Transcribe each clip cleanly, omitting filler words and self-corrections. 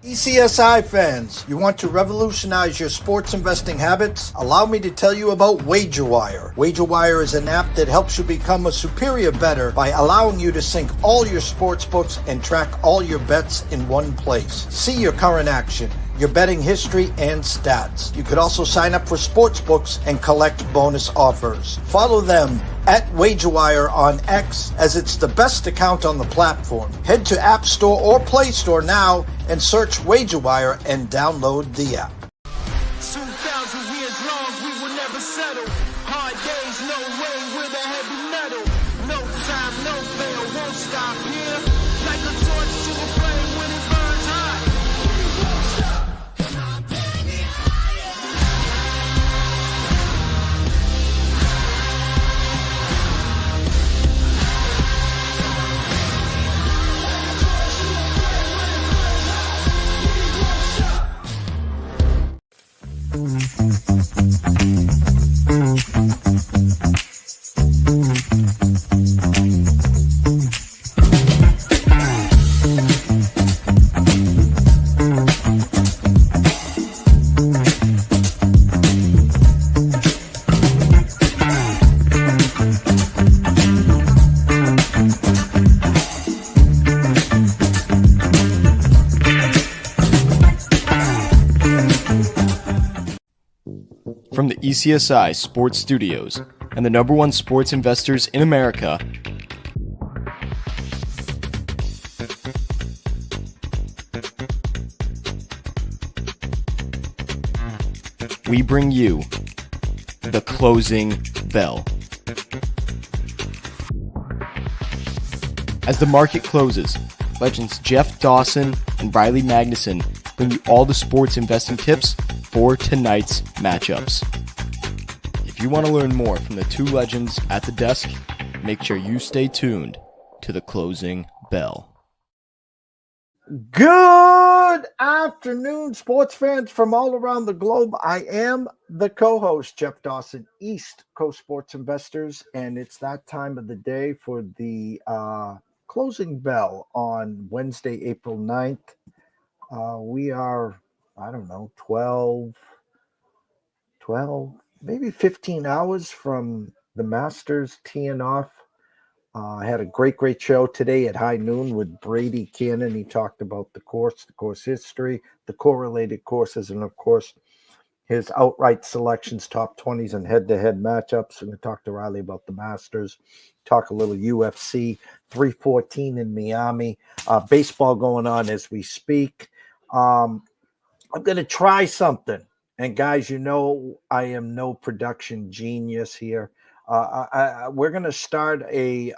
ECSI fans, you want to revolutionize your sports investing habits? Allow me to tell you about WagerWire. WagerWire is an app that helps you become a superior bettor by allowing you to sync all your sports books and track all your bets in one place. See your current action, your betting history, and stats. You could also sign up for sports books and collect bonus offers. Follow them at WagerWire on X, as it's the best account on the platform. Head to App Store or Play Store now and search WagerWire and download the app. 2,000 years long, we will never settle. Hard days, no rain with a heavy metal. No time, no fail, won't stop here. Like a torch to a flame when it burns hot. We won't stop, come on, bring it higher. From the ECSI Sports Studios and the #1 sports investors in America, we bring you the closing bell. As the market closes, legends Jeff Dawson and Riley Magnuson bring you all the sports investing tips for tonight's matchups. If you want to learn more from the two legends at the desk, make sure you stay tuned to the closing bell. Good afternoon, sports fans from all around the globe. I am the co-host, Jeff Dawson, East Coast Sports Investors, and it's that time of the day for the closing bell on Wednesday, April 9th. We are, 12, maybe 15 hours from the Masters teeing off. I had a great show today at high noon with Brady Cannon. He talked about the course history, the correlated courses, and of course, his outright selections, top 20s, and head-to-head matchups. And we talked to Riley about the Masters, talk a little UFC, 314 in Miami, baseball going on as we speak. I'm going to try something. And guys, you know I am no production genius here. We're going to start a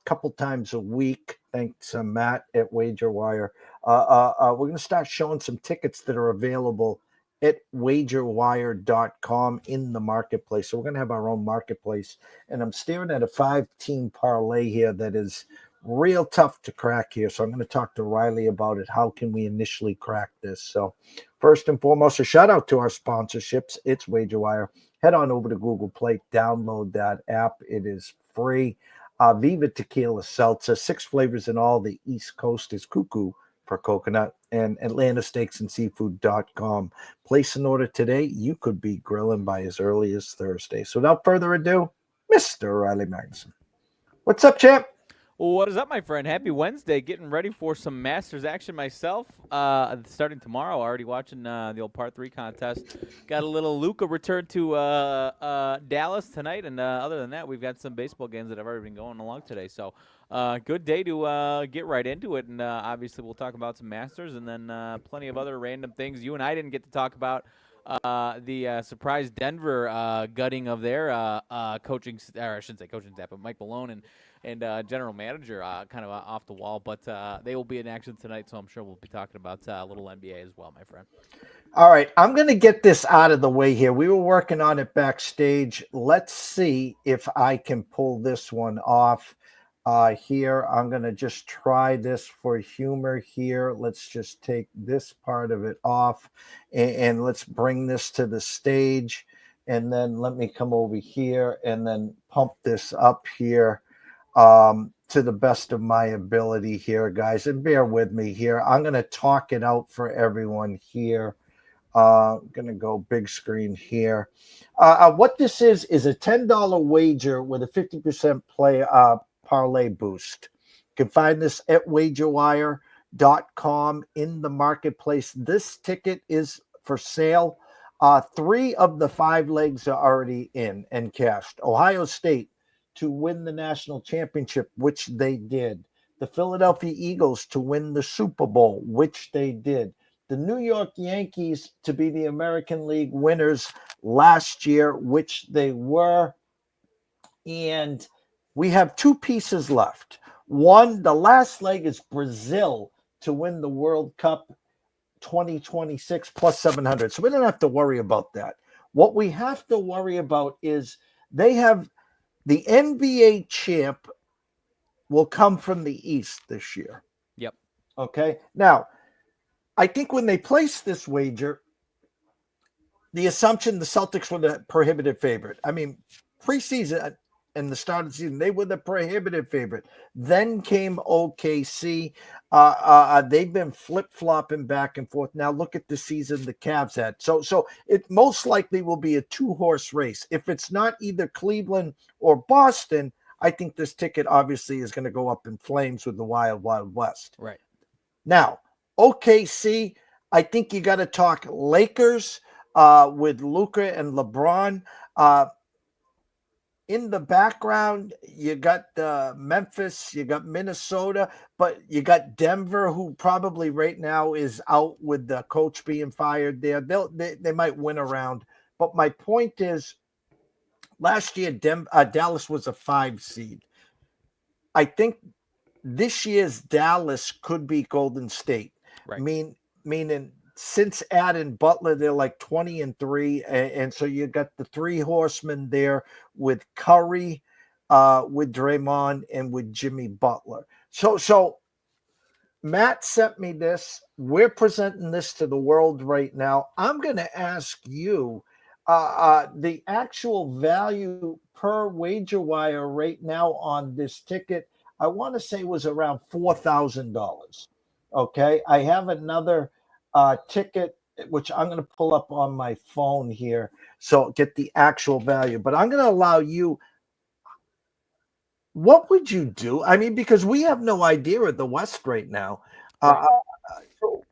couple times a week, thanks to Matt at WagerWire. We're going to start showing some tickets that are available at wagerwire.com in the marketplace. So we're going to have our own marketplace. And I'm staring at a 5-team parlay here that is real tough to crack here. So I'm going to talk to Riley about it. How can we initially crack this? So first and foremost, a shout out to our sponsorships. It's WagerWire. Head on over to Google Play, download that app. It is free. Viva Tequila Seltzer, 6 flavors in all. The East Coast is Cuckoo for coconut, and AtlantaSteaksAndSeafood.com. Place an order today. You could be grilling by as early as Thursday. So without further ado, Mr. Riley Magnuson. What's up, champ? What is up, my friend? Happy Wednesday. Getting ready for some Masters action myself. Starting tomorrow. Already watching the old Part 3 contest. Got a little Luka return to Dallas tonight. And other than that, we've got some baseball games that have already been going along today. So good day to get right into it. And obviously we'll talk about some Masters and then plenty of other random things you and I didn't get to talk about. The surprise Denver gutting of their coaching, or I shouldn't say coaching staff, but Mike Malone and general manager kind of off the wall. But they will be in action tonight, so I'm sure we'll be talking about a little NBA as well, my friend. All right, I'm going to get this out of the way here. We were working on it backstage. Let's see if I can pull this one off. Here, I'm going to just try this for humor here. Let's just take this part of it off and let's bring this to the stage. And then let me come over here and then pump this up here. to the best of my ability here, guys, and bear with me here. I'm going to talk it out for everyone here. I'm going to go big screen here. What this is a $10 wager with a 50% parlay boost. You can find this at wagerwire.com in the marketplace. This ticket is for sale. 3 of the 5 legs are already in and cashed. Ohio State to win the national championship, which they did. The Philadelphia Eagles to win the Super Bowl, which they did. The New York Yankees to be the American League winners last year, which they were. And we have 2 pieces left. One, the last leg is Brazil to win the World Cup 2026 plus 700. So we don't have to worry about that. What we have to worry about is they have the NBA champ will come from the East this year. Yep. Okay. Now, I think when they placed this wager, the assumption the Celtics were the prohibitive favorite. I mean, preseason and the start of the season, they were the prohibitive favorite. Then came OKC. They've been flip-flopping back and forth. Now look at the season the Cavs had. So it most likely will be a 2-horse race. If it's not either Cleveland or Boston, I think this ticket obviously is going to go up in flames with the Wild Wild West. Right. Now, OKC, I think you got to talk Lakers with Luka and LeBron. In the background, you got Memphis, you got Minnesota, but you got Denver, who probably right now is out with the coach being fired there. They might win a round. But my point is, last year, Dallas was a 5 seed. I think this year's Dallas could be Golden State. Right. Meaning since adding Butler, they're like 20-3. And so you got the 3 horsemen there with Curry, with Draymond, and with Jimmy Butler. So Matt sent me this. We're presenting this to the world right now. I'm going to ask you the actual value per wager wire right now on this ticket. I want to say was around $4,000. Okay. I have another ticket, which I'm going to pull up on my phone here. So get the actual value, but I'm going to allow you. What would you do? I mean, because we have no idea at the West right now. So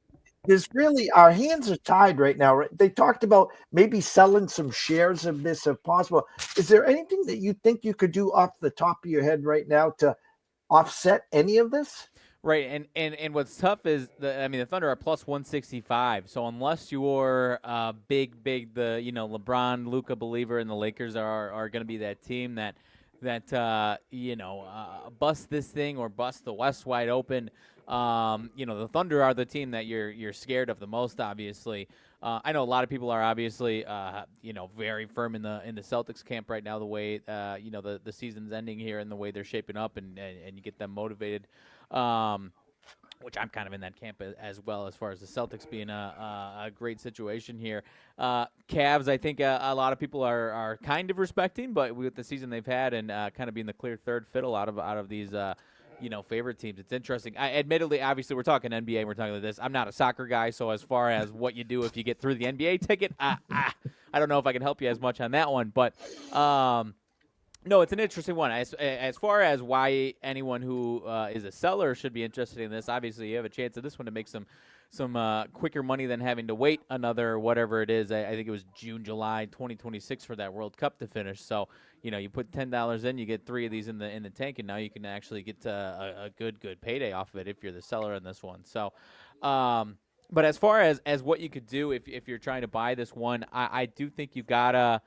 there's really, our hands are tied right now. They talked about maybe selling some shares of this if possible. Is there anything that you think you could do off the top of your head right now to offset any of this? Right, and what's tough is the Thunder are plus 165. So unless you're big LeBron, Luka believer, and the Lakers are going to be that team that bust this thing or bust the West wide open. The Thunder are the team that you're scared of the most, obviously. I know a lot of people are obviously very firm in the Celtics camp right now. The way the season's ending here and the way they're shaping up, and you get them motivated. Which I'm kind of in that camp as well, as far as the Celtics being a great situation here. Cavs, I think a lot of people are kind of respecting, but with the season they've had and kind of being the clear third fiddle out of these favorite teams, it's interesting. Admittedly, obviously, we're talking NBA, we're talking like this. I'm not a soccer guy, so as far as what you do if you get through the NBA ticket, I don't know if I can help you as much on that one, but. No, it's an interesting one. As far as why anyone who is a seller should be interested in this, obviously you have a chance of this one to make some quicker money than having to wait another whatever it is. I think it was July 2026 for that World Cup to finish. So you put $10 in, you get 3 of these in the tank, and now you can actually get a good payday off of it if you're the seller in this one. So. But as far as what you could do if you're trying to buy this one, I do think you gotta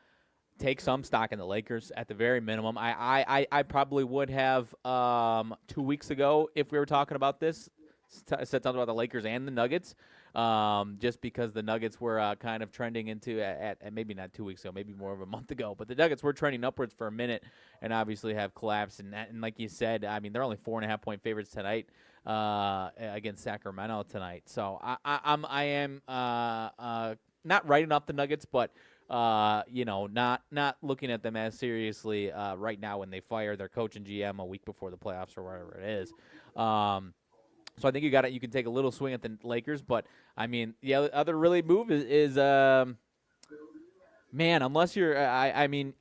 take some stock in the Lakers at the very minimum. I probably would have 2 weeks ago if we were talking about this, said something about the Lakers and the Nuggets, just because the Nuggets were kind of trending into at maybe not 2 weeks ago, maybe more of a month ago, but the Nuggets were trending upwards for a minute and obviously have collapsed. And like you said, I mean, they're only 4.5-point favorites tonight against Sacramento tonight. So I am not writing off the Nuggets, but not looking at them as seriously right now when they fire their coach and GM a week before the playoffs or whatever it is. So I think you can take a little swing at the Lakers, but I mean the other really move is man, unless you're, I mean,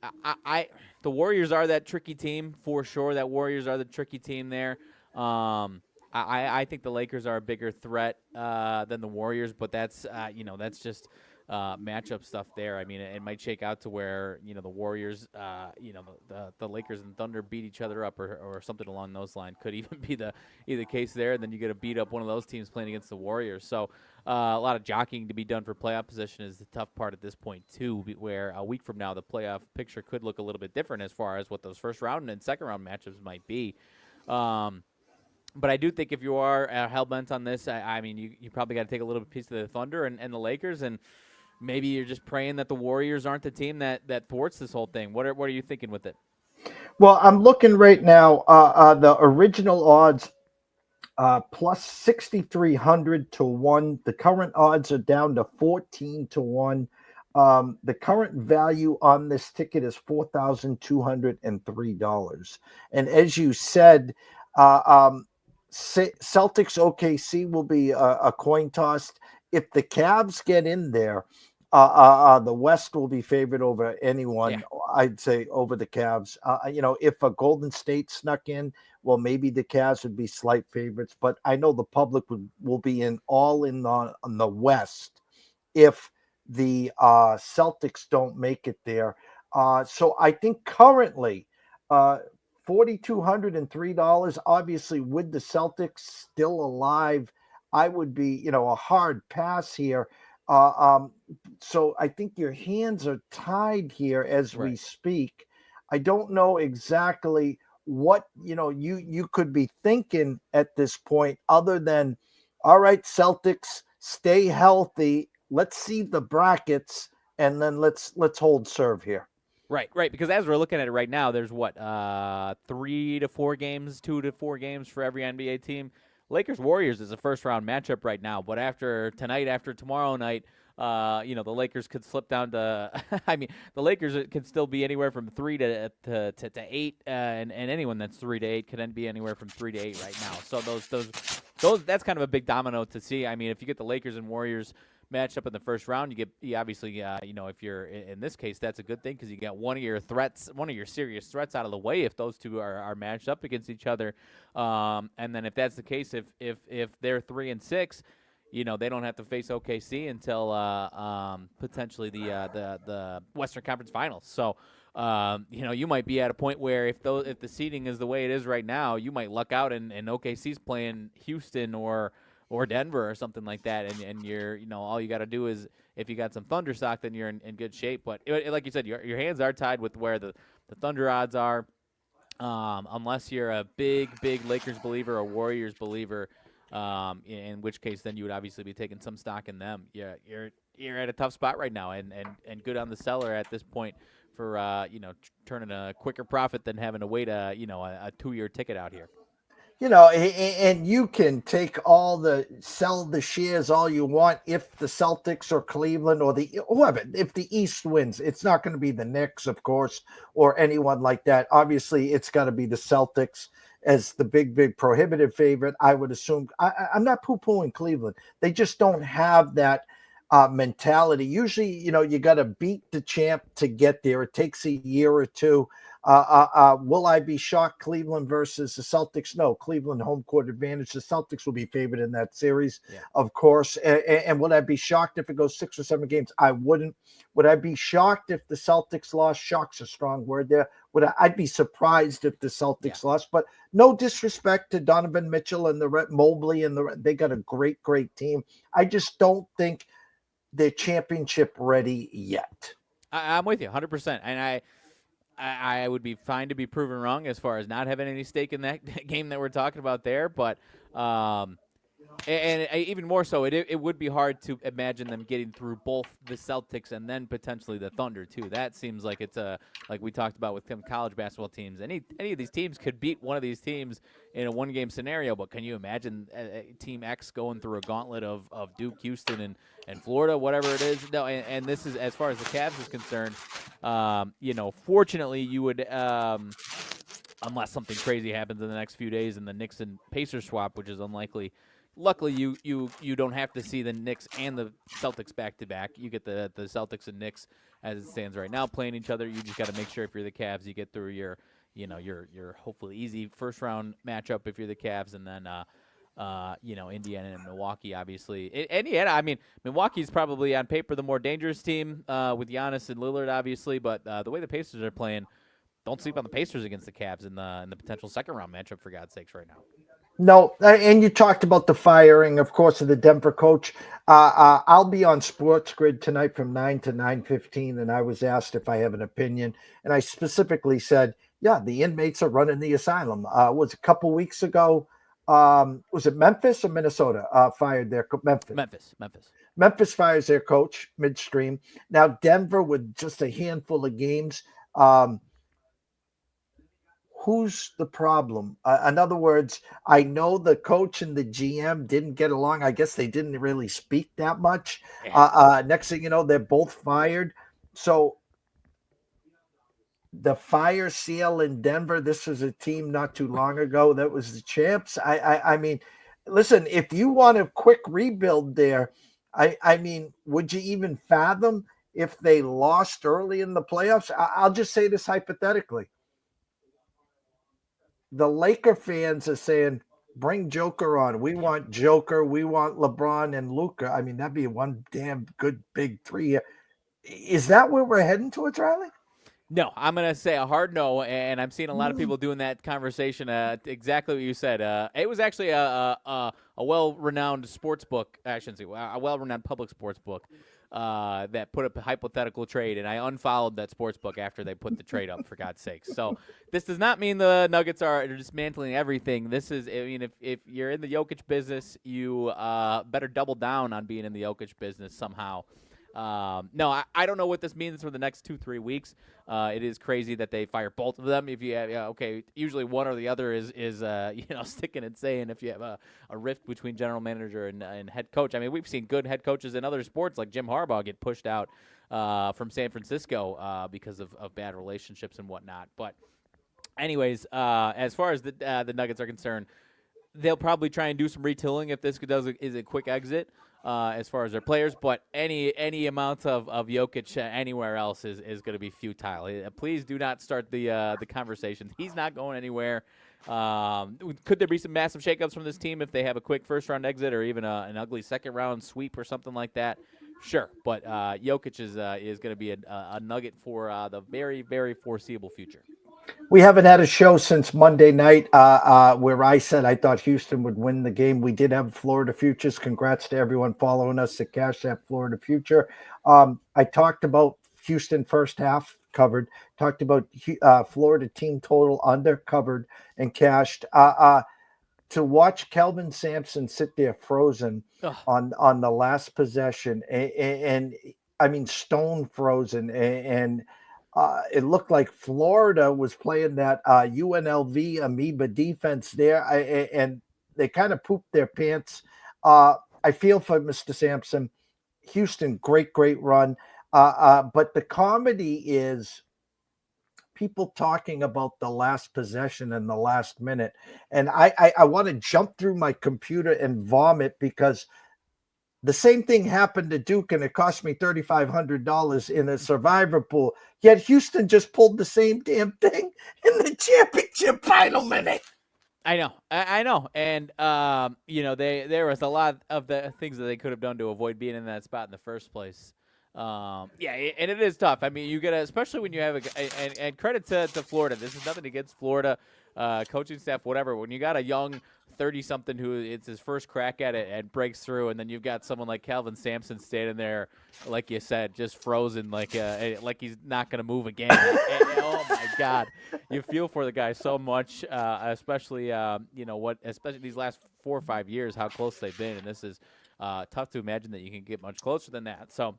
the Warriors are that tricky team for sure. That Warriors are the tricky team there. I think the Lakers are a bigger threat than the Warriors, but that's just matchup stuff there. I mean, it might shake out to where the Warriors, the Lakers and Thunder beat each other up or something along those lines. Could even be the case there. And then you get to beat up one of those teams playing against the Warriors. So. A lot of jockeying to be done for playoff position is the tough part at this point, too, where a week from now the playoff picture could look a little bit different as far as what those first round and second round matchups might be. But I do think if you are hell-bent on this, I mean, you probably got to take a little piece of the Thunder and the Lakers, and maybe you're just praying that the Warriors aren't the team that thwarts this whole thing. What are you thinking with it? Well, I'm looking right now. The original odds plus 6,300 to 1. The current odds are down to 14 to 1. The current value on this ticket is $4,203. And as you said, Celtics OKC will be a coin toss. If the Cavs get in there, the West will be favored over anyone. Yeah. I'd say over the Cavs. If a Golden State snuck in, well, maybe the Cavs would be slight favorites, but I know the public will be all in on the West if the Celtics don't make it there. So I think currently $4,203, obviously with the Celtics still alive, I would be, a hard pass here. So I think your hands are tied here as we speak. I don't know exactly what you could be thinking at this point, other than, all right, Celtics, stay healthy. Let's see the brackets, and then let's hold serve here. Right. Because as we're looking at it right now, there's 3 to 4 games, 2 to 4 games for every NBA team. Lakers Warriors is a first round matchup right now, but after tomorrow night, the Lakers could slip down to. I mean, the Lakers can still be anywhere from 3 to 8, and anyone that's 3 to 8 can be anywhere from 3 to 8 right now. So those that's kind of a big domino to see. I mean, if you get the Lakers and Warriors match up in the first round, you obviously if you're in this case, that's a good thing because you got one of your serious threats out of the way if those two are matched up against each other. And then if that's the case, if they're 3 and 6, they don't have to face OKC until potentially the Western Conference Finals. So you might be at a point where if the seeding is the way it is right now, you might luck out and OKC's playing Houston or Denver or something like that, and you're all you got to do is, if you got some Thunder stock, then you're in good shape. But like you said, your hands are tied with where the Thunder odds are, unless you're a big Lakers believer or Warriors believer, in which case then you would obviously be taking some stock in them. You're at a tough spot right now, and good on the seller at this point for turning a quicker profit than having to wait a 2-year ticket out here. And you can sell the shares all you want if the Celtics or Cleveland or whoever, if the East wins. It's not going to be the Knicks, of course, or anyone like that. Obviously, it's got to be the Celtics as the big prohibitive favorite. I would assume. I'm not poo-pooing Cleveland. They just don't have that mentality. Usually, you got to beat the champ to get there. It takes a year or two. Will I be shocked Cleveland versus the Celtics? No, Cleveland home court advantage. The Celtics will be favored in that series, of course. And would I be shocked if it goes 6 or 7 games? I wouldn't. Would I be shocked if the Celtics lost? Shock's a strong word there. I'd be surprised if the Celtics lost, but no disrespect to Donovan Mitchell and the Mobley and they got a great team. I just don't think they're championship ready yet. I'm with you 100%. And I would be fine to be proven wrong as far as not having any stake in that game that we're talking about there. But, And even more so, it would be hard to imagine them getting through both the Celtics and then potentially the Thunder too. That seems like it's like we talked about with some college basketball teams. Any of these teams could beat one of these teams in a one-game scenario, but can you imagine Team X going through a gauntlet of Duke, Houston, and Florida, whatever it is? No, and this is as far as the Cavs is concerned. Fortunately, you would. Unless something crazy happens in the next few days and the Knicks and Pacers swap, which is unlikely. Luckily, you don't have to see the Knicks and the Celtics back to back. You get the Celtics and Knicks as it stands right now playing each other. You just got to make sure if you're the Cavs, you get through your hopefully easy first round matchup if you're the Cavs, and then Indiana and Milwaukee, obviously. Indiana, I mean, Milwaukee's probably on paper the more dangerous team with Giannis and Lillard, obviously, but the way the Pacers are playing, don't sleep on the Pacers against the Cavs in the potential second round matchup, for God's sakes, right now. No, and you talked about the firing, of course, of the Denver coach. I'll be on Sports Grid tonight from 9 to 9:15, and I was asked if I have an opinion, and I specifically said, yeah, the inmates are running the asylum. It was a couple weeks ago. Was it Memphis or Minnesota fired their Memphis fires their coach midstream. Now Denver with just a handful of games. Who's the problem? In other words, I know the coach and the GM didn't get along. I guess they didn't really speak that much. Next thing you know, they're both fired. So the fire sale in Denver, this was a team not too long ago that was the champs. I mean, listen, if you want a quick rebuild there, I mean, would you even fathom if they lost early in the playoffs? I'll just say this hypothetically. The Laker fans are saying, bring Joker on. We want Joker. We want LeBron and Luka. I mean, that'd be one damn good big three. Is that where we're heading towards, Riley? No, I'm going to say a hard no, and I'm seeing a lot of people doing that conversation. Exactly what you said. It was actually a well-renowned sports book. I shouldn't say a well-renowned public sports book that put up a hypothetical trade, and I unfollowed that sports book after they put the trade up, for God's sakes. So this does not mean the Nuggets are dismantling everything. This is, I mean, if you're in the Jokic business, you better double down on being in the Jokic business somehow. No, I don't know what this means for the next 2-3 weeks. It is crazy that they fire both of them. If you have, okay, usually one or the other is sticking and saying if you have a rift between general manager and head coach. I mean, we've seen good head coaches in other sports like Jim Harbaugh get pushed out from San Francisco because of bad relationships and whatnot. But anyways, as far as the Nuggets are concerned, they'll probably try and do some retooling if this is a quick exit. As far as their players, but any amount of Jokic anywhere else is going to be futile. Please do not start the conversations. He's not going anywhere. Could there be some massive shakeups from this team if they have a quick first-round exit or even an ugly second-round sweep or something like that? Sure, but Jokic is going to be a nugget for the very, very foreseeable future. We haven't had a show since Monday night where I said I thought Houston would win the game. We did have Florida Futures. Congrats to everyone following us at Cash App Florida Future. I talked about Houston first half covered, talked about Florida team total under covered and cashed. To watch Kelvin Sampson sit there frozen on the last possession and I mean, stone frozen and it looked like Florida was playing that UNLV amoeba defense there, and they kind of pooped their pants. I feel for Mr. Sampson. Houston, great run. But the comedy is people talking about the last possession and the last minute. And I want to jump through my computer and vomit because the same thing happened to Duke, and it cost me $3,500 in a survivor pool. Yet Houston just pulled the same damn thing in the championship final minute. I know. And, there was a lot of the things that they could have done to avoid being in that spot in the first place. And it is tough. I mean, you get especially when you have and credit to Florida. This is nothing against Florida, coaching staff, whatever. When you got a young 30-something who it's his first crack at it and breaks through, and then you've got someone like Calvin Sampson standing there, like you said, just frozen, like he's not going to move again. Oh my God, you feel for the guy so much, especially especially these last 4 or 5 years, how close they've been, and this is tough to imagine that you can get much closer than that. So,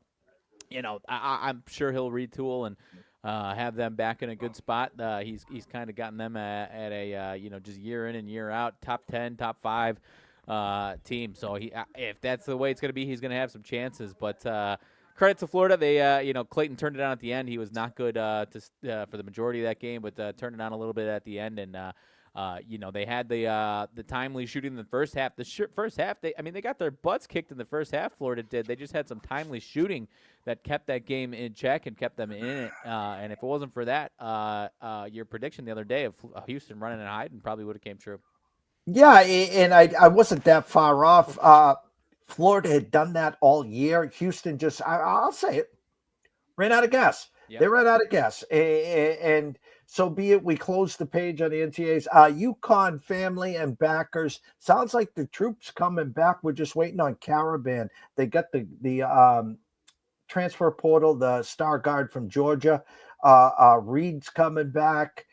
I'm sure he'll retool and have them back in a good spot. He's kind of gotten them at a just year in and year out, top 10, top 5 team. So if that's the way it's going to be, he's going to have some chances. But credit to Florida, they Clayton turned it on at the end. He was not good for the majority of that game, but turned it on a little bit at the end. And they had the timely shooting in the first half. First half, they got their butts kicked in the first half. Florida did. They just had some timely shooting that kept that game in check and kept them in it. And if it wasn't for that, your prediction the other day of Houston running and hiding probably would have came true. Yeah, and I wasn't that far off. Florida had done that all year. Houston just, I'll say it, ran out of gas. Yep. They ran out of gas. And so be it. We closed the page on the NCAAs. UConn family and backers. Sounds like the troops coming back. We're just waiting on Caravan. They got the transfer portal, the star guard from Georgia. Reed's coming back.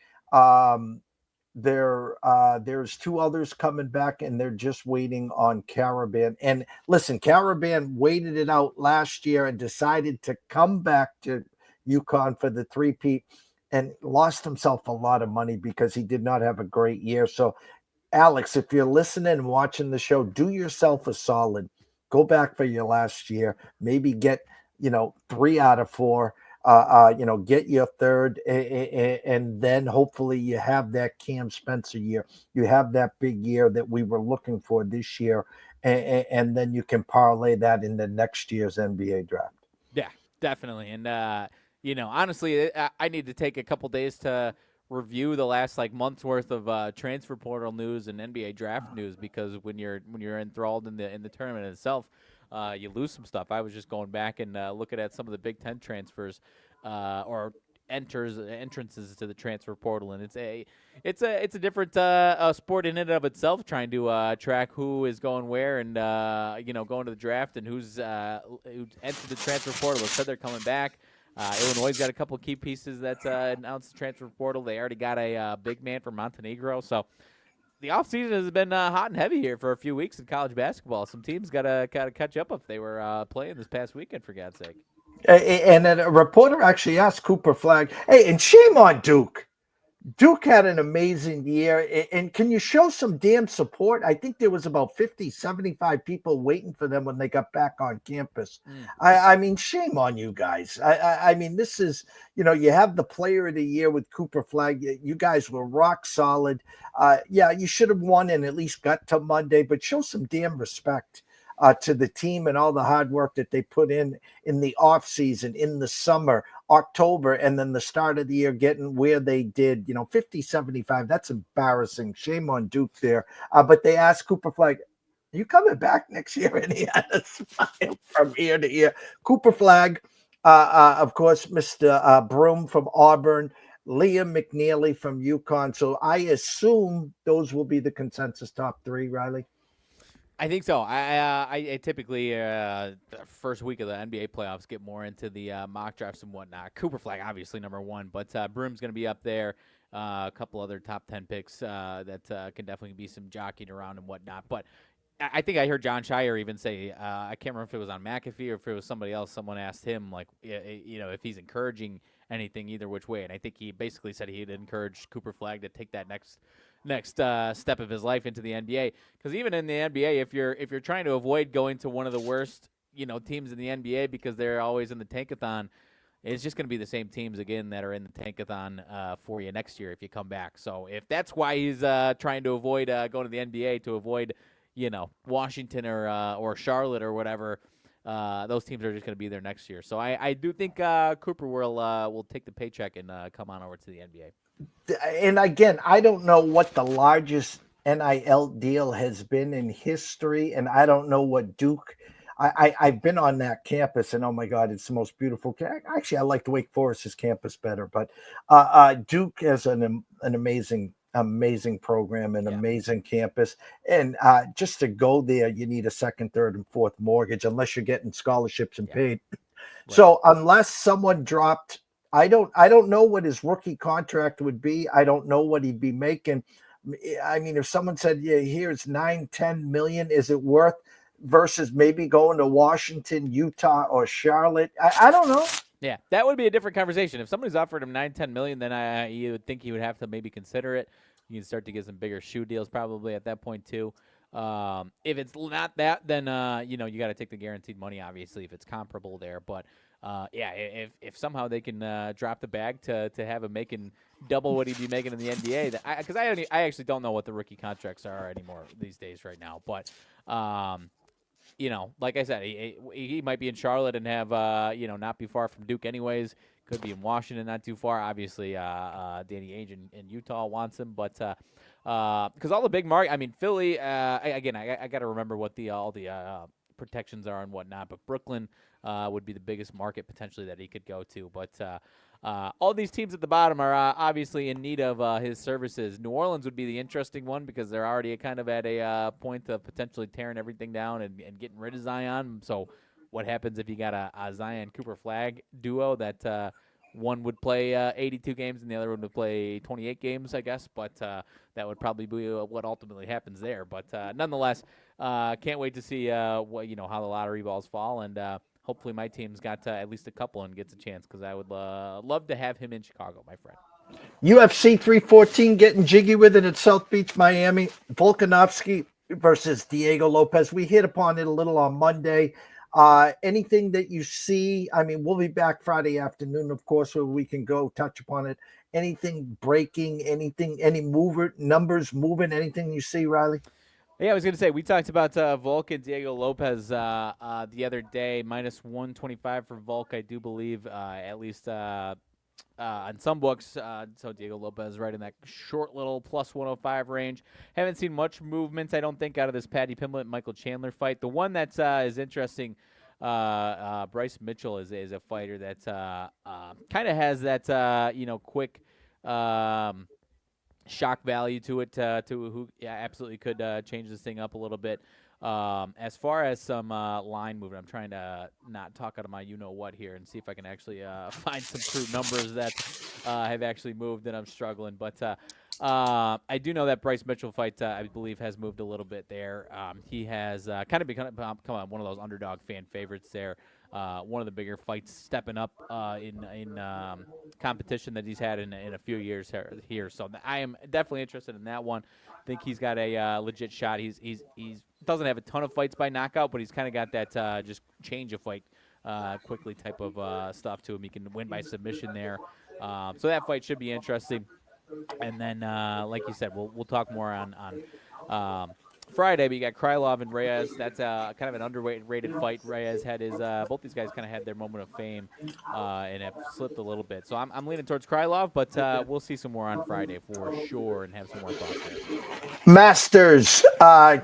There's 2 others coming back, and they're just waiting on Caravan. And listen, Caravan waited it out last year and decided to come back to UConn for the three-peat and lost himself a lot of money because he did not have a great year. So, Alex, if you're listening and watching the show, do yourself a solid. Go back for your last year. Maybe get 3 out of 4. Get your third, and then hopefully you have that Cam Spencer year. You have that big year that we were looking for this year, and then you can parlay that into next year's NBA draft. Yeah, definitely. And honestly, I need to take a couple days to review the last month's worth of transfer portal news and NBA draft news, because when you're enthralled in the tournament itself, you lose some stuff. I was just going back and looking at some of the Big Ten transfers or entrances to the transfer portal, and it's a different sport in and of itself, trying to track who is going where and going to the draft and who entered the transfer portal. They said they're coming back. Illinois got a couple key pieces that's announced the transfer portal. They already got a big man from Montenegro, so the offseason has been hot and heavy here for a few weeks in college basketball. Some teams got to catch up if they were playing this past weekend, for God's sake. And then a reporter actually asked Cooper Flagg, hey, and shame on Duke. Duke had an amazing year. And can you show some damn support? I think there was about 50, 75 people waiting for them when they got back on campus. I mean, shame on you guys. I mean, this is, you have the player of the year with Cooper Flagg. You guys were rock solid. Yeah, you should have won and at least got to Monday, but show some damn respect to the team and all the hard work that they put in the off season, in the summer, October, and then the start of the year, getting where they did, 50, 75. That's embarrassing. Shame on Duke there. But they asked Cooper Flagg, are you coming back next year? And he had a smile from ear to ear. Cooper Flagg, of course, Mr. Broom from Auburn, Liam McNeely from UConn. So I assume those will be the consensus top 3, Riley. I think so. I typically the first week of the NBA playoffs get more into the mock drafts and whatnot. Cooper Flagg, obviously number 1, but Broom's going to be up there. A couple other top 10 picks that can definitely be some jockeying around and whatnot. But I think I heard John Shire even say, I can't remember if it was on McAfee or if it was somebody else. Someone asked him if he's encouraging anything either which way, and I think he basically said he'd encourage Cooper Flagg to take that next step of his life into the NBA. Because even in the NBA, if you're trying to avoid going to one of the worst teams in the NBA because they're always in the tankathon, it's just going to be the same teams again that are in the tankathon for you next year if you come back. So if that's why he's trying to avoid going to the NBA, to avoid Washington or Charlotte or whatever, those teams are just going to be there next year. So I do think Cooper will take the paycheck and come on over to the NBA. And again, I don't know what the largest NIL deal has been in history, and I don't know what Duke. I've been on that campus, and oh my God, it's the most beautiful. Actually, I like the Wake Forest's campus better, but Duke has an amazing amazing program, an Yeah. amazing campus. And just to go there, you need a second, third, and fourth mortgage unless you're getting scholarships and Yeah. paid. Right. So unless someone dropped, I don't know what his rookie contract would be. I don't know what he'd be making. I mean, if someone said, yeah, here's 9-10 million, is it worth versus maybe going to Washington, Utah, or Charlotte? I don't know. Yeah, that would be a different conversation. If somebody's offered him 9-10 million, then you would think he would have to maybe consider it. You can start to get some bigger shoe deals probably at that point too. If it's not that, then you got to take the guaranteed money. Obviously, if it's comparable there, but yeah, if somehow they can drop the bag to have him making double what he'd be making in the NBA, because I actually don't know what the rookie contracts are anymore these days right now, but. Like I said, he might be in Charlotte and have, not be far from Duke anyways. Could be in Washington, not too far. Obviously, Danny Ainge in Utah wants him, but because all the big Philly. I got to remember what all the protections are and whatnot. But Brooklyn would be the biggest market potentially that he could go to. But all these teams at the bottom are obviously in need of his services. New Orleans would be the interesting one because they're already kind of at a point of potentially tearing everything down and getting rid of Zion. So what happens if you got a Zion Cooper Flagg duo that one would play 82 games and the other one would play 28 games, I guess. But that would probably be what ultimately happens there. But nonetheless, can't wait to see how the lottery balls fall and. Hopefully my team's got at least a couple and gets a chance because I would love to have him in Chicago, my friend. UFC 314 getting jiggy with it at South Beach, Miami. Volkanovski versus Diego Lopez. We hit upon it a little on Monday. Anything that you see, we'll be back Friday afternoon, of course, where we can go touch upon it. Anything breaking, any numbers moving, anything you see, Riley? Yeah, I was going to say, we talked about Volk and Diego Lopez the other day, minus 125 for Volk, I do believe, at least on some books. So Diego Lopez right in that short little plus 105 range. Haven't seen much movement, I don't think, out of this Paddy Pimblett-Michael Chandler fight. The one that is interesting, Bryce Mitchell is a fighter that kind of has that, quick shock value to it, to who absolutely could change this thing up a little bit. As far as some line movement, I'm trying to not talk out of my you-know-what here and see if I can actually find some true numbers that have actually moved, and I'm struggling. But I do know that Bryce Mitchell fight, I believe, has moved a little bit there. He has kind of become one of those underdog fan favorites there. One of the bigger fights stepping up in competition that he's had in a few years here. So I am definitely interested in that one. I think he's got a legit shot. He's doesn't have a ton of fights by knockout, but he's kind of got that just change of fight quickly type of stuff to him. He can win by submission there. So that fight should be interesting. And then, like you said, we'll talk more on Friday, but you got Krylov and Reyes. That's kind of an underrated fight. Reyes had his both these guys kind of had their moment of fame and have slipped a little bit. So I'm leaning towards Krylov, but we'll see some more on Friday for sure and have some more thoughts there. Masters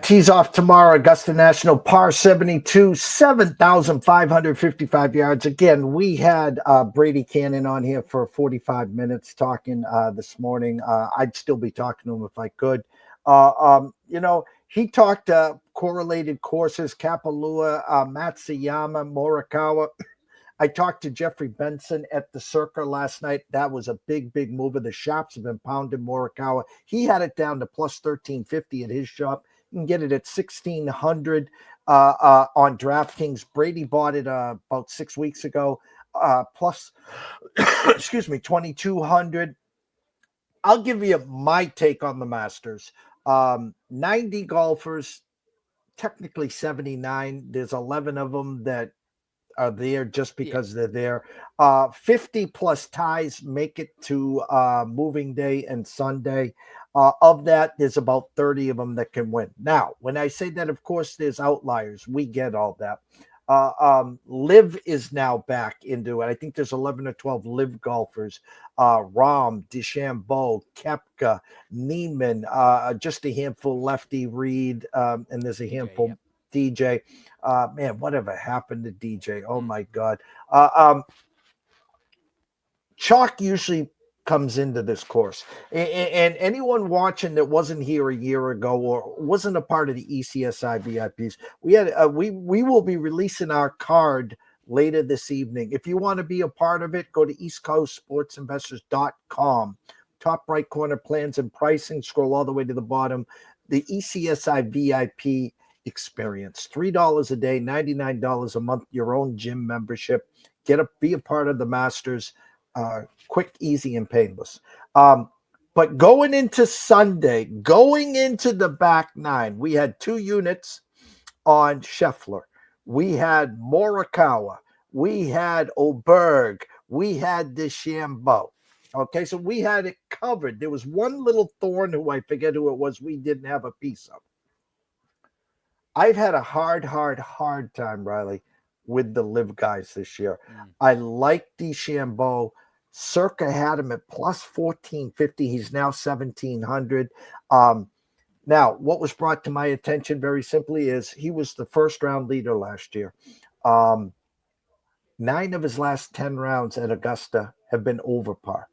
tees off tomorrow. Augusta National par 72, 7,555 yards. Again, we had Brady Cannon on here for 45 minutes talking this morning. I'd still be talking to him if I could. He talked correlated courses, Kapalua, Matsuyama, Morikawa. I talked to Jeffrey Benson at the Circa last night. That was a big, big mover. The shops have been pounding Morikawa. He had it down to plus 1,350 at his shop. You can get it at 1,600 on DraftKings. Brady bought it about 6 weeks ago, plus, 2,200. I'll give you my take on the Masters. 90 golfers, technically 79. There's 11 of them that are there just because they're there. 50 plus ties make it to moving day and Sunday. Of that, there's about 30 of them that can win. Now, when I say that, of course, there's outliers. We get all that. Live is now back into it. I think there's 11 or 12 live golfers. Rahm, DeChambeau, Koepka, Neiman, just a handful lefty Reed, and there's a handful DJ. Man, whatever happened to DJ? Oh my God. Chalk usually comes into this course. And anyone watching that wasn't here a year ago or wasn't a part of the ECSI VIPs, we will be releasing our card later this evening. If you want to be a part of it, go to eastcoastsportsinvestors.com. Top right corner, plans and pricing, scroll all the way to the bottom. The ECSI VIP experience, $3 a day, $99 a month, your own gym membership. Be a part of the Masters. Quick, easy, and painless. But going into Sunday, going into the back nine, we had 2 units on Scheffler. We had Morikawa. We had Oberg. We had DeChambeau. Okay, so we had it covered. There was one little thorn who I forget who it was we didn't have a piece of. I've had a hard time, Riley, with the live guys this year. I like DeChambeau. Circa had him at plus 1450. He's now 1700. Now, what was brought to my attention very simply is he was the first round leader last year. 9 of his last 10 rounds at Augusta have been over par.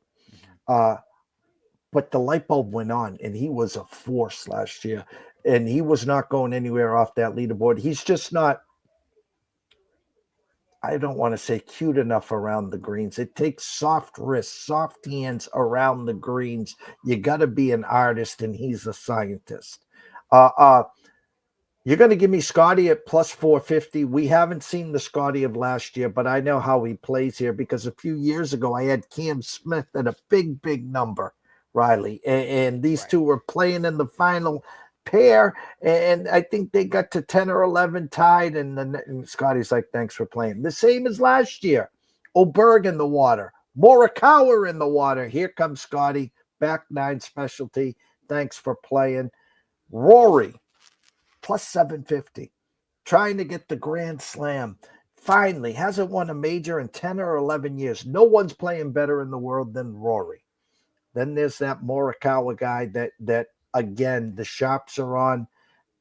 But the light bulb went on, and he was a force last year, and he was not going anywhere off that leaderboard. He's just not, I don't want to say cute enough around the greens. It takes soft wrists, soft hands around the greens. You got to be an artist, and he's a scientist. You're going to give me Scotty at plus 450. We haven't seen the Scotty of last year, but I know how he plays here because a few years ago I had Cam Smith at a big number, Riley. And these two were playing in the final pair, and I think they got to 10 or 11 tied, and Scotty's like, thanks for playing. The same as last year. Oberg in the water. Morikawa in the water. Here comes Scotty. Back nine specialty. Thanks for playing. Rory. Plus 750, trying to get the Grand Slam. Finally, hasn't won a major in 10 or 11 years. No one's playing better in the world than Rory. Then there's that Morikawa guy that again, the shops are on,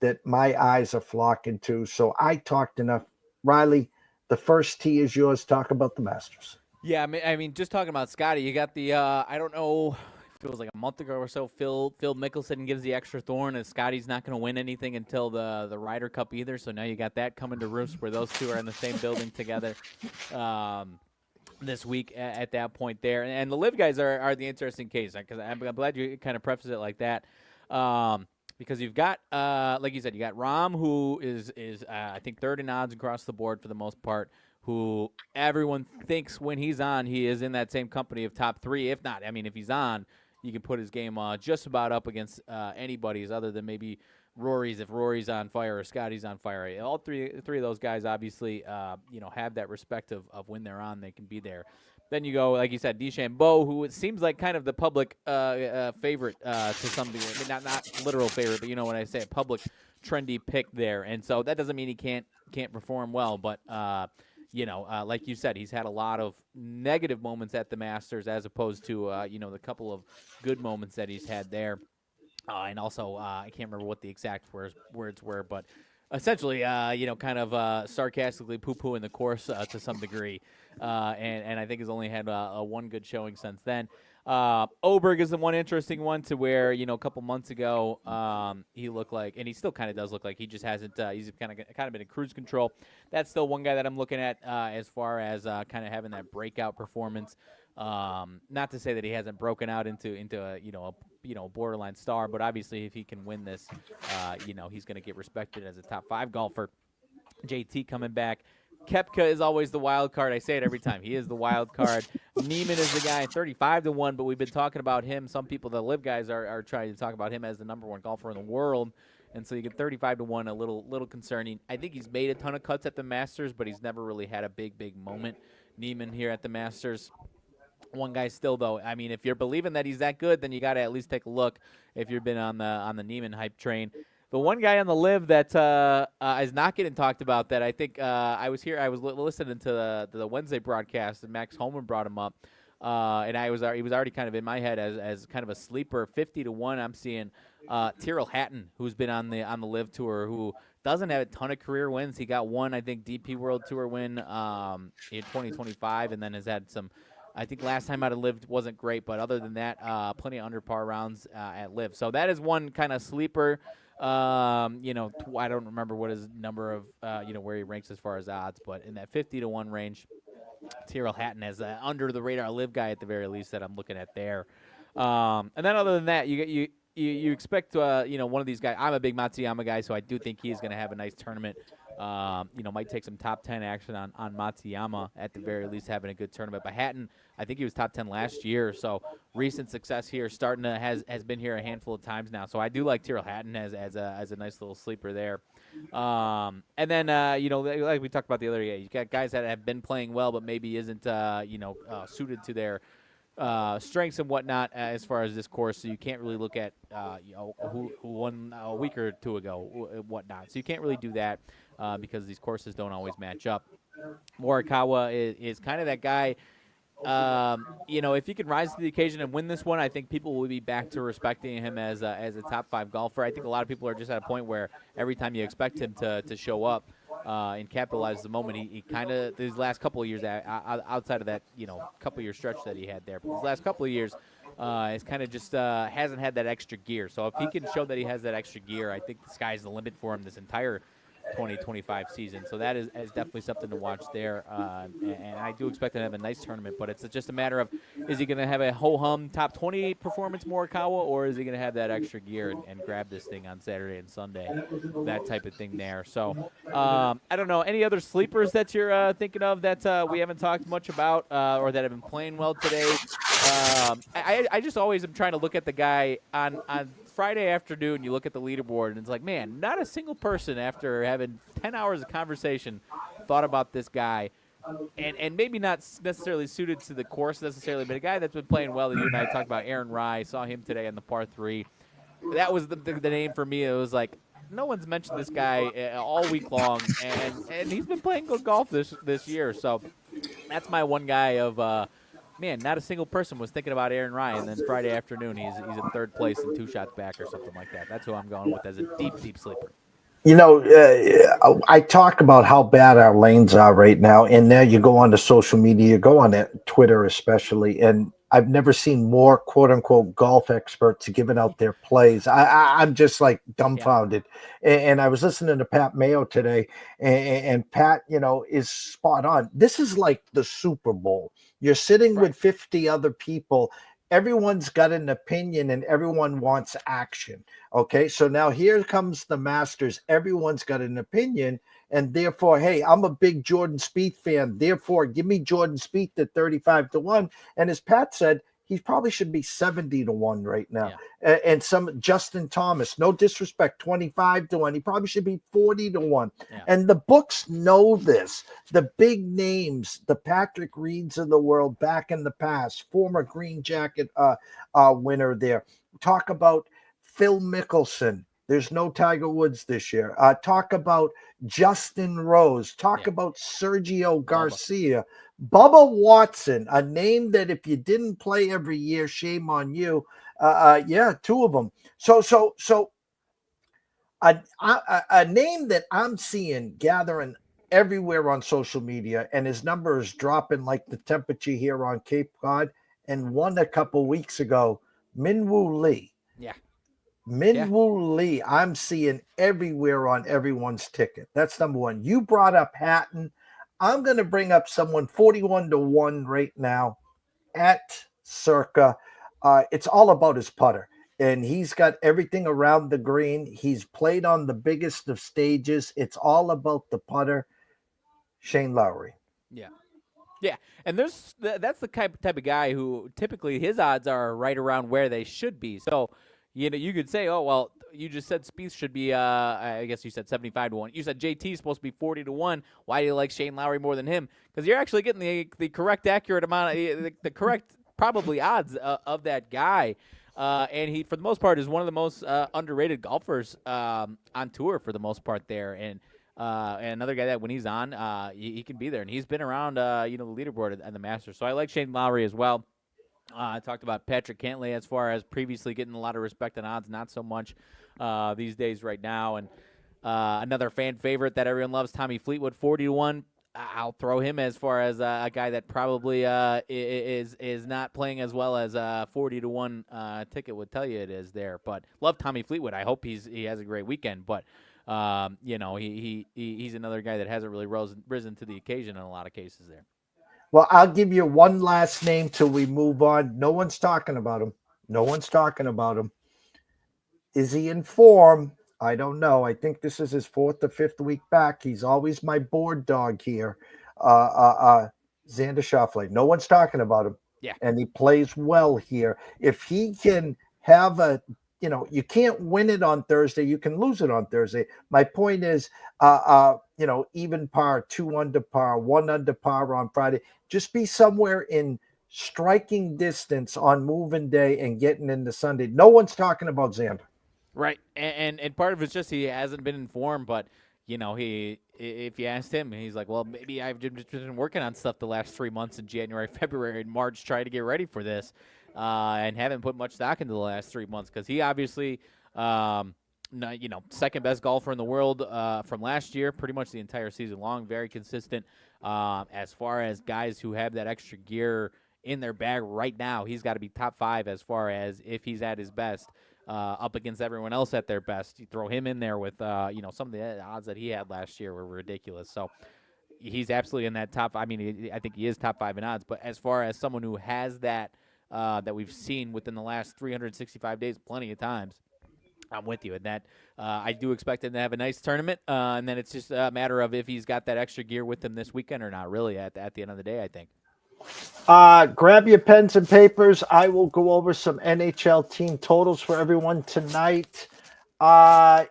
that my eyes are flocking to. So I talked enough. Riley, the first tee is yours. Talk about the Masters. Yeah, I mean, just talking about Scotty, you got the I don't know. It was like a month ago or so, Phil Mickelson gives the extra thorn, and Scotty's not going to win anything until the Ryder Cup either. So now you got that coming to roost where those two are in the same building together this week at that point there. And the live guys are the interesting case, because I'm glad you kind of preface it like that. Because you've got, like you said, you got Rahm, who is I think third in odds across the board for the most part, who everyone thinks when he's on, he is in that same company of top 3. If not, I mean, if he's on, you can put his game just about up against anybody's other than maybe Rory's, if Rory's on fire or Scotty's on fire. All three of those guys obviously have that respect of when they're on, they can be there. Then you go, like you said, DeChambeau, who it seems like kind of the public favorite to some degree. I mean, not literal favorite, but you know when I say a public trendy pick there. And so that doesn't mean he can't perform well, but like you said, he's had a lot of negative moments at the Masters as opposed to, the couple of good moments that he's had there. And also, I can't remember what the exact words were, but essentially, kind of sarcastically poo-pooing the course to some degree. And I think has only had one good showing since then. Oberg is the one interesting one to where, a couple months ago, he looked like, and he still kind of does look like he just hasn't, he's kind of been in cruise control. That's still one guy that I'm looking at as far as kind of having that breakout performance. Not to say that he hasn't broken out into a borderline star, but obviously if he can win this, he's going to get respected as a top 5 golfer. JT coming back. Koepka is always the wild card. I say it every time. He is the wild card. Neiman is the guy, 35-1, but we've been talking about him. Some people, the live guys, are trying to talk about him as the number 1 golfer in the world. And so you get 35-1, a little concerning. I think he's made a ton of cuts at the Masters, but he's never really had a big moment. Neiman here at the Masters. One guy still, though. I mean, if you're believing that he's that good, then you got to at least take a look if you've been on the Neiman hype train. The one guy on the live that is not getting talked about that I think I was listening to the Wednesday broadcast, and Max Holman brought him up, and he was already kind of in my head as kind of a sleeper. 50-1, I'm seeing Tyrrell Hatton, who's been on the live tour, who doesn't have a ton of career wins. He got one, I think, DP World Tour win in 2025, and then has had some. I think last time out of Live wasn't great, but other than that, plenty of under par rounds at Live. So that is one kind of sleeper. I don't remember what his number of, where he ranks as far as odds, but in that 50-1 range, Tyrrell Hatton as an under the radar Live guy at the very least that I'm looking at there. And then other than that, you expect one of these guys. I'm a big Matsuyama guy, so I do think he's going to have a nice tournament. Might take some top 10 action on Matsuyama at the very least, having a good tournament. But Hatton, I think he was top 10 last year, so recent success here, starting to has been here a handful of times now. So I do like Tyrrell Hatton as a nice little sleeper there. And then like we talked about the other day, you got guys that have been playing well, but maybe isn't suited to their strengths and whatnot as far as this course. So you can't really look at who won a week or two ago, whatnot. So you can't really do that because these courses don't always match up. Morikawa is kind of that guy. If he can rise to the occasion and win this one, I think people will be back to respecting him as a top 5 golfer. I think a lot of people are just at a point where every time you expect him to show up and capitalize the moment, he kind of these last couple of years outside of that couple year stretch that he had there, but these last couple of years is kind of just hasn't had that extra gear. So if he can show that he has that extra gear, I think the sky's the limit for him this entire 2025 season. So that is definitely something to watch there. And I do expect him to have a nice tournament, but it's just a matter of, is he going to have a ho-hum top 20 performance Morikawa, or is he going to have that extra gear and grab this thing on Saturday and Sunday, that type of thing there. So I don't know. Any other sleepers that you're thinking of that we haven't talked much about or that have been playing well today? I just always am trying to look at the guy on Friday afternoon. You look at the leaderboard, and it's like, man, not a single person after having 10 hours of conversation thought about this guy. And maybe not necessarily suited to the course necessarily, but a guy that's been playing well that you and I talked about, Aaron Rye. Saw him today on the par 3. That was the name for me. It was like, no one's mentioned this guy all week long, and he's been playing good golf this year. So that's my one guy of man, not a single person was thinking about Aaron Rye, and then Friday afternoon he's in third place and 2 shots back or something like that. That's who I'm going with as a deep sleeper. I talk about how bad our lanes are right now, and now you go on to social media, you go on to Twitter especially, and I've never seen more quote-unquote golf experts giving out their plays. I'm just like dumbfounded. Yeah. And I was listening to Pat Mayo today, and Pat, is spot on. This is like the Super Bowl. You're sitting with 50 other people. Everyone's got an opinion and everyone wants action. Okay, so now here comes the Masters. Everyone's got an opinion, and therefore, hey, I'm a big Jordan Spieth fan. Therefore, give me Jordan Spieth at 35-1. And as Pat said, he probably should be 70-1 right now. Yeah. And some Justin Thomas, no disrespect, 25-1. He probably should be 40-1. Yeah. And the books know this. The big names, the Patrick Reeds of the world back in the past, former Green Jacket winner there. Talk about Phil Mickelson. There's no Tiger Woods this year. Talk about Justin Rose. Talk about Sergio Garcia. Bubba Watson, a name that if you didn't play every year, shame on you. 2 of them. So a name that I'm seeing gathering everywhere on social media, and his number is dropping like the temperature here on Cape Cod, and won a couple weeks ago, Minwoo Lee. Yeah. Minwoo Lee, I'm seeing everywhere on everyone's ticket. That's number one. You brought up Hatton. I'm going to bring up someone 41-1 right now at Circa. It's all about his putter, and he's got everything around the green. He's played on the biggest of stages. It's all about the putter. Shane Lowry. Yeah, and that's the type of guy who typically his odds are right around where they should be. So, you could say, oh, well, you just said Spieth should be, I guess you said 75-1. You said JT is supposed to be 40-1. Why do you like Shane Lowry more than him? Because you're actually getting the correct, accurate amount of the correct probably odds of that guy. And he, for the most part, is one of the most underrated golfers on tour for the most part there. And another guy that when he's on, he can be there. And he's been around, the leaderboard and the Masters. So I like Shane Lowry as well. I talked about Patrick Cantlay as far as previously getting a lot of respect and odds, not so much these days right now. And another fan favorite that everyone loves, Tommy Fleetwood, 40-1. I'll throw him as far as a guy that probably is not playing as well as 40-1 ticket would tell you it is there. But love Tommy Fleetwood. I hope he has a great weekend. But he's another guy that hasn't really risen to the occasion in a lot of cases there. Well, I'll give you one last name till we move on. No one's talking about him. No one's talking about him. Is he in form? I don't know. I think this is his 4th or 5th week back. He's always my board dog here. Xander Schauffele. No one's talking about him. Yeah. And he plays well here. If he can have you can't win it on Thursday. You can lose it on Thursday. My point is, even par, 2 under par, 1 under par on Friday. Just be somewhere in striking distance on moving day and getting into Sunday. No one's talking about Xander. Right, and part of it's just he hasn't been in form, but if you asked him, he's like, well, maybe I've just been working on stuff the last 3 months in January, February, and March, trying to get ready for this, and haven't put much stock into the last 3 months because he obviously, second best golfer in the world from last year, pretty much the entire season long, very consistent. As far as guys who have that extra gear in their bag right now, he's got to be top 5 as far as if he's at his best. Up against everyone else at their best. You throw him in there with, some of the odds that he had last year were ridiculous. So he's absolutely in that top. I mean, I think he is top 5 in odds. But as far as someone who has that we've seen within the last 365 days, plenty of times, I'm with you. And that I do expect him to have a nice tournament. And then it's just a matter of if he's got that extra gear with him this weekend or not, really, at the end of the day, I think. Grab your pens and papers. I will go over some NHL team totals for everyone tonight.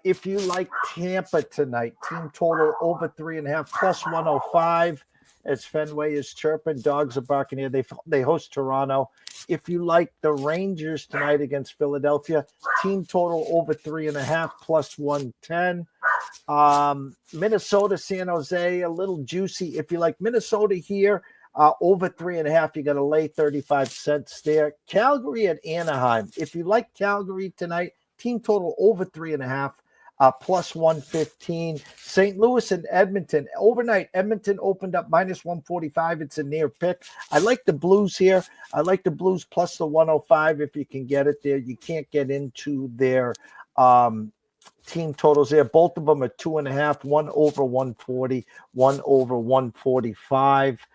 If you like Tampa tonight, team total over 3.5 plus 105 as Fenway is chirping. Dogs are barking here. They host Toronto. If you like the Rangers tonight against Philadelphia, team total over 3.5 plus 110. Minnesota, San Jose, a little juicy. If you like Minnesota here, over 3.5, you got to lay 35 cents there. Calgary at Anaheim. If you like Calgary tonight, team total over 3.5, plus 115. St. Louis and Edmonton. Overnight, Edmonton opened up minus 145. It's a near pick. I like the Blues here. I like the Blues plus the 105 if you can get it there. You can't get into their team totals there. Both of them are 2.5, one over 140, one over 145.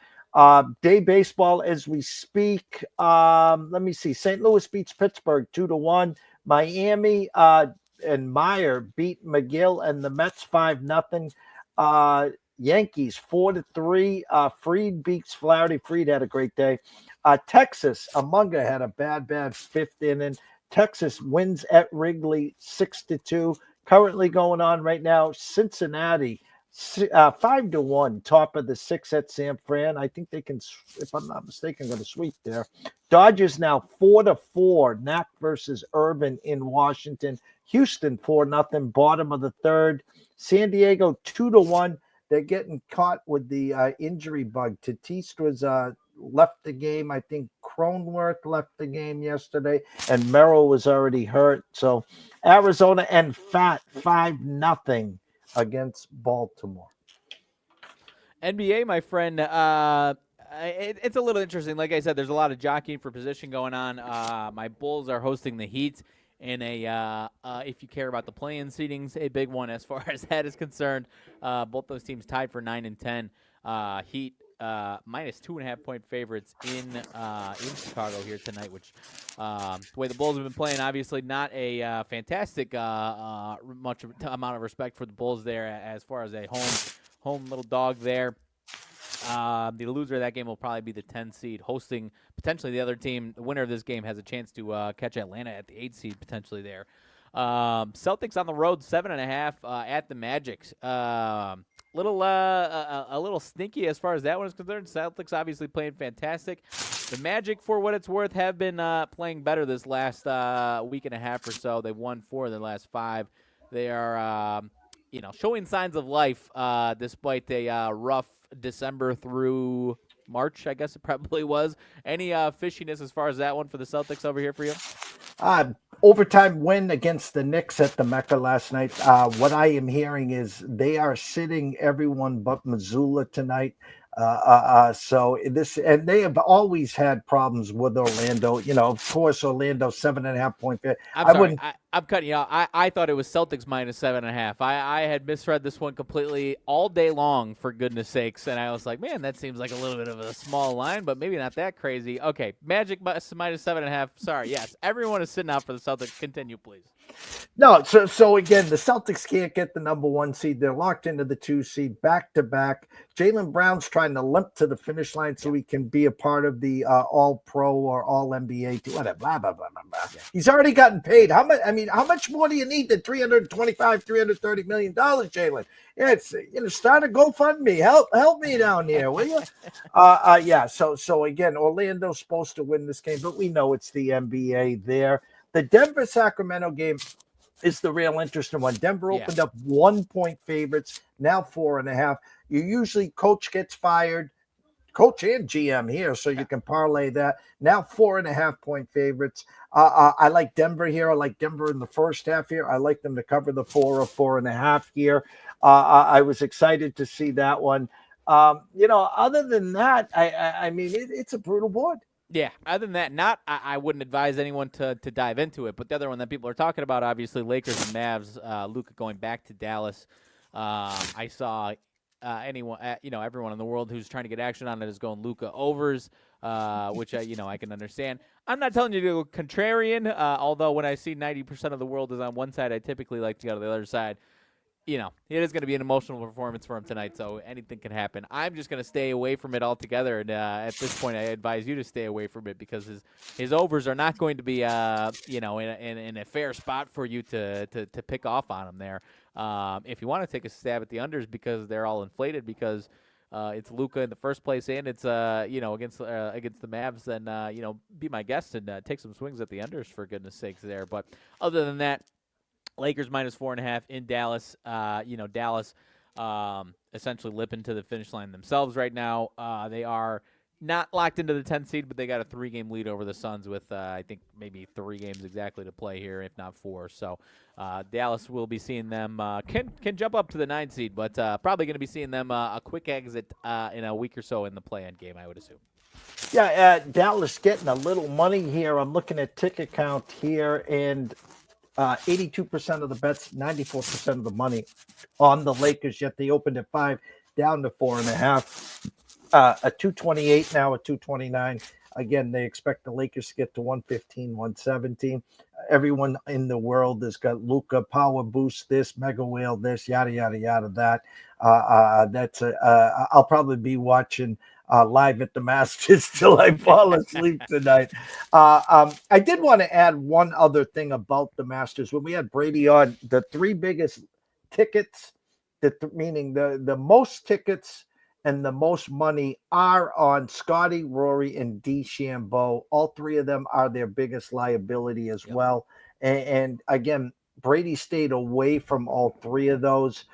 Day baseball as we speak. Let me see. St. Louis beats Pittsburgh 2-1. Miami and Meyer beat McGill and the Mets 5-0. Yankees 4-3. Fried beats Flaherty. Fried had a great day. Texas, Amunga had a bad 5th inning. Texas wins at Wrigley 6-2. Currently going on right now, Cincinnati 5-1, top of the 6 at San Fran. I think they can, if I'm not mistaken, going to sweep there. Dodgers now 4-4. Knack versus Irvin in Washington. Houston 4-0, bottom of the 3rd. San Diego 2-1. They're getting caught with the injury bug. Tatis was left the game. I think Cronenworth left the game yesterday, and Merrill was already hurt. So Arizona and Fat 5-0. Against Baltimore. NBA, my friend, it's a little interesting. Like I said, there's a lot of jockeying for position going on. My Bulls are hosting the Heat in a, if you care about the play-in seedings, a big one as far as that is concerned. Both those teams tied for 9 and 10. Heat minus 2.5 point favorites in Chicago here tonight, which the way the Bulls have been playing, obviously not a fantastic much amount of respect for the Bulls there as far as a home little dog there. The loser of that game will probably be the 10 seed hosting potentially the other team. The winner of this game has a chance to catch Atlanta at the 8 seed potentially there. Celtics on the road 7.5 at the Magic. A little sneaky as far as that one is concerned. Celtics obviously playing fantastic. The Magic, for what it's worth, have been playing better this last week and a half or so. They've won 4 of their last 5. They are, showing signs of life despite a rough December through March, I guess it probably was. Any fishiness as far as that one for the Celtics over here for you? overtime win against the Knicks at the Mecca last night. What I am hearing is they are sitting everyone but Missoula tonight. So this, and they have always had problems with Orlando. Of course, Orlando 7.5 point. I'm I sorry. wouldn't. I'm cutting you off. I thought it was Celtics minus 7.5. I had misread this one completely all day long, for goodness sakes. And I was like, man, that seems like a little bit of a small line, but maybe not that crazy. Okay, Magic minus 7.5. Sorry, yes. Everyone is sitting out for the Celtics. Continue, please. No, so again, the Celtics can't get the number 1 seed. They're locked into the 2 seed back to back. Jaylen Brown's trying to limp to the finish line so he can be a part of the All Pro or All NBA, whatever. Blah blah blah blah blah. Yeah. He's already gotten paid. How much? I mean, how much more do you need than $330 million, Jaylen? Yeah, it's start a GoFundMe. Help me down here, will you? Yeah. So again, Orlando's supposed to win this game, but we know it's the NBA there. The Denver-Sacramento game is the real interesting one. Denver opened up 1 point favorites, now 4.5. You usually coach gets fired, coach and GM here, so you can parlay that. Now 4.5 point favorites. I like Denver here. I like Denver in the first half here. I like them to cover the 4 or 4.5 here. I was excited to see that one. Other than that, I mean, it's a brutal board. Yeah, other than that, I wouldn't advise anyone to dive into it. But the other one that people are talking about, obviously, Lakers and Mavs, Luka going back to Dallas. I saw everyone in the world who's trying to get action on it is going Luka overs, which I can understand. I'm not telling you to go contrarian, although when I see 90% of the world is on one side, I typically like to go to the other side. It is going to be an emotional performance for him tonight, so anything can happen. I'm just going to stay away from it altogether, and at this point, I advise you to stay away from it because his overs are not going to be, in a fair spot for you to pick off on him there. If you want to take a stab at the unders because they're all inflated because it's Luka in the first place and it's against the Mavs, then be my guest and take some swings at the unders for goodness sakes there. But other than that. Lakers minus 4.5 in Dallas. Dallas essentially lipping to the finish line themselves right now. They are not locked into the 10th seed, but they got a 3-game lead over the Suns with, I think, maybe 3 games exactly to play here, if not 4. So Dallas will be seeing them can jump up to the 9th seed, but probably going to be seeing them a quick exit in a week or so in the play-in game, I would assume. Yeah, Dallas getting a little money here. I'm looking at ticket count here, and 82% of the bets, 94% of the money on the Lakers, yet they opened at 5, down to 4.5. A 228 now, a 229. Again, they expect the Lakers to get to 115, 117. Everyone in the world has got Luka, power boost this, mega whale this, yada, yada, yada, that. I'll probably be watching live at the Masters till I fall asleep tonight. I did want to add one other thing about the Masters. When we had Brady on, the 3 biggest tickets, meaning the most tickets and the most money are on Scotty, Rory, and DeChambeau. All 3 of them are their biggest liability as well. And again, Brady stayed away from all 3 of those.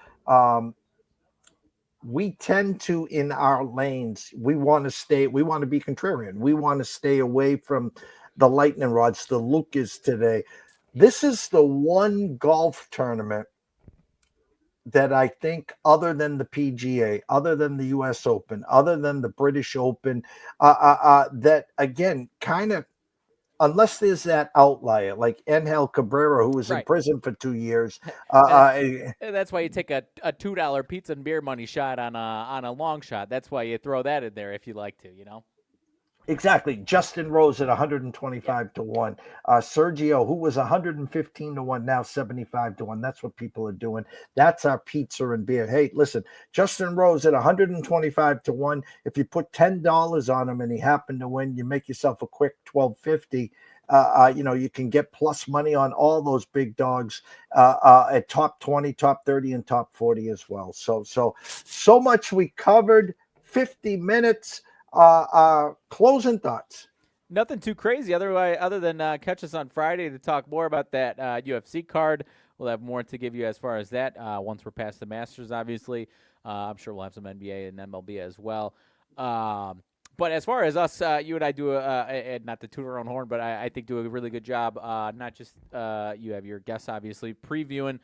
We tend to, in our lanes, we want to be contrarian. We want to stay away from the lightning rods, the Lucas today. This is the one golf tournament that I think, other than the PGA, other than the US Open, other than the British Open, that again, kind of, unless there's that outlier like Angel Cabrera, who was in prison for 2 years. That's why you take a $2 pizza and beer money shot on a long shot. That's why you throw that in there if you like to, Exactly. Justin Rose at 125 to 1. Sergio, who was 115 to 1, now 75 to 1. That's what people are doing. That's our pizza and beer. Hey, listen, Justin Rose at 125 to 1. If you put $10 on him and he happened to win, you make yourself a quick $12.50. You can get plus money on all those big dogs at top 20, top 30, and top 40 as well. So much we covered. 50 minutes. Closing thoughts. Nothing too crazy other than catch us on Friday to talk more about that UFC card. We'll have more to give you as far as that once we're past the Masters, obviously. I'm sure we'll have some NBA and MLB as well. But as far as us, you and I do, not to toot our own horn, but I think do a really good job. Not just you have your guests, obviously, previewing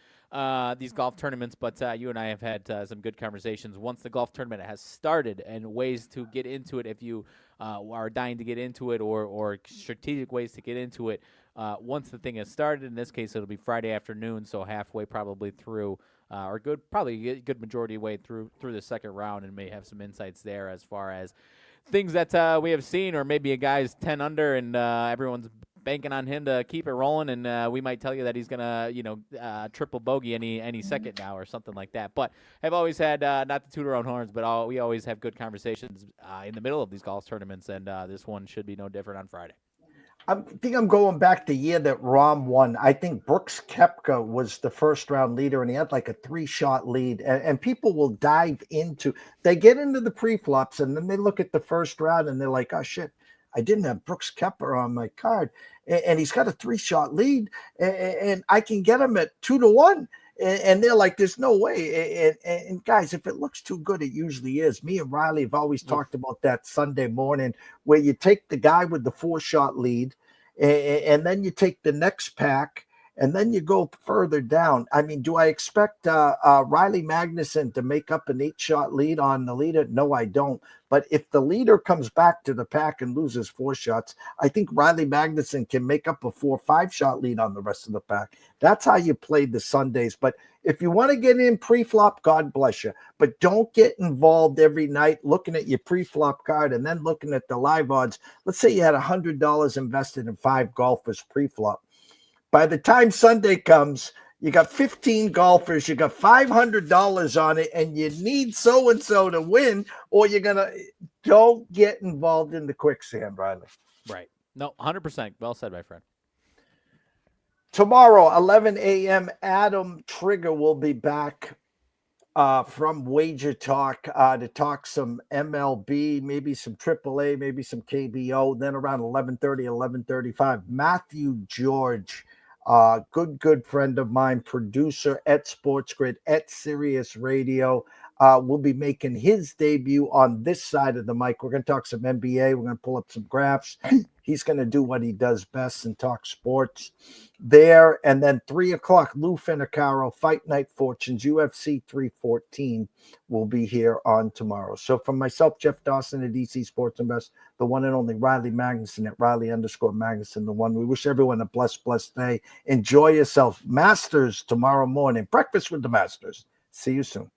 these golf tournaments, but you and I have had some good conversations once the golf tournament has started and ways to get into it if you are dying to get into it or strategic ways to get into it. Once the thing has started, in this case, it'll be Friday afternoon, so halfway probably through. Or probably a good majority way through the second round, and may have some insights there as far as things that we have seen, or maybe a guy's 10 under and everyone's banking on him to keep it rolling, and we might tell you that he's gonna, triple bogey any second now or something like that. But I've always had not to toot our own horns, but we always have good conversations in the middle of these golf tournaments, and this one should be no different on Friday. I think I'm going back the year that Rahm won. I think Brooks Koepka was the first round leader, and he had like a 3-shot lead. And people will dive into, they get into the pre-flops, and then they look at the first round, and they're like, oh, shit, I didn't have Brooks Koepka on my card. And he's got a 3-shot lead, and I can get him at 2-1. And they're like, there's no way. And guys, if it looks too good, it usually is. Me and Riley have always talked about that Sunday morning where you take the guy with the 4-shot lead and then you take the next pack and then you go further down. I mean, do I expect Riley Magnuson to make up an 8-shot lead on the leader? No, I don't. But if the leader comes back to the pack and loses 4 shots, I think Riley Magnuson can make up a 4 or 5-shot lead on the rest of the pack. That's how you play the Sundays. But if you want to get in pre-flop, God bless you. But don't get involved every night looking at your pre-flop card and then looking at the live odds. Let's say you had $100 invested in 5 golfers pre-flop. By the time Sunday comes, you got 15 golfers, you got $500 on it, and you need so-and-so to win, or don't get involved in the quicksand, Riley. Right. No, 100%. Well said, my friend. Tomorrow, 11 a.m., Adam Trigger will be back from Wager Talk to talk some MLB, maybe some AAA, maybe some KBO. Then around 11:30, 11:35, Matthew George, good friend of mine, producer at Sports Grid, at Sirius Radio, will be making his debut on this side of the mic. We're going to talk some NBA. We're going to pull up some graphs. He's going to do what he does best and talk sports there. And then 3 o'clock, Lou Finicaro, Fight Night Fortunes, UFC 314 will be here on tomorrow. So from myself, Jeff Dawson at DC Sports Invest, the one and only Riley Magnuson at Riley_Magnuson, the one. We wish everyone a blessed day. Enjoy yourself. Masters tomorrow morning. Breakfast with the Masters. See you soon.